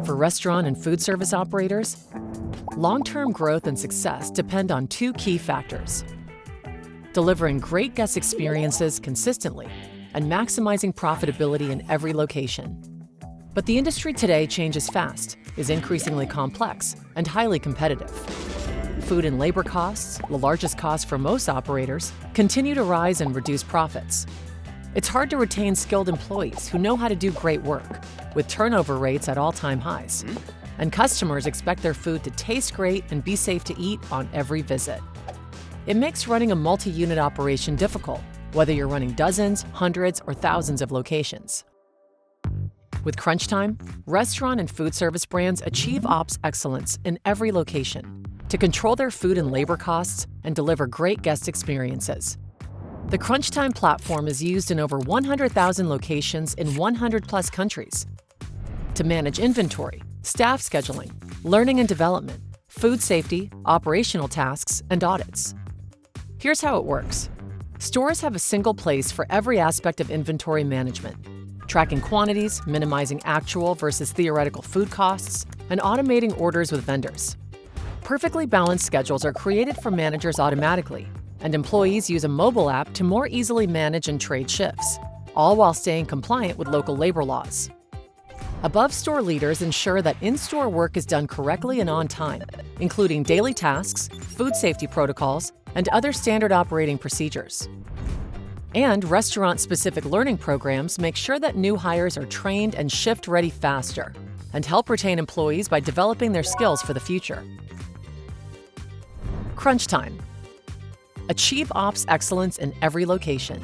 For restaurant and food service operators, long-term growth and success depend on two key factors: delivering great guest experiences consistently and maximizing profitability in every location. But the industry today changes fast, is increasingly complex, and highly competitive. Food and labor costs, the largest cost for most operators, continue to rise and reduce profits. It's hard to retain skilled employees who know how to do great work, with turnover rates at all-time highs. And customers expect their food to taste great and be safe to eat on every visit. It makes running a multi-unit operation difficult, whether you're running dozens, hundreds, or thousands of locations. With Crunchtime, restaurant and food service brands achieve ops excellence in every location to control their food and labor costs and deliver great guest experiences. The Crunchtime platform is used in over 100,000 locations in 100+ countries to manage inventory, staff scheduling, learning and development, food safety, operational tasks, and audits. Here's how it works. Stores have a single place for every aspect of inventory management, tracking quantities, minimizing actual versus theoretical food costs, and automating orders with vendors. Perfectly balanced schedules are created for managers automatically, and employees use a mobile app to more easily manage and trade shifts, all while staying compliant with local labor laws. Above-store leaders ensure that in-store work is done correctly and on time, including daily tasks, food safety protocols, and other standard operating procedures. And restaurant-specific learning programs make sure that new hires are trained and shift-ready faster, and help retain employees by developing their skills for the future. Crunchtime. Achieve ops excellence in every location.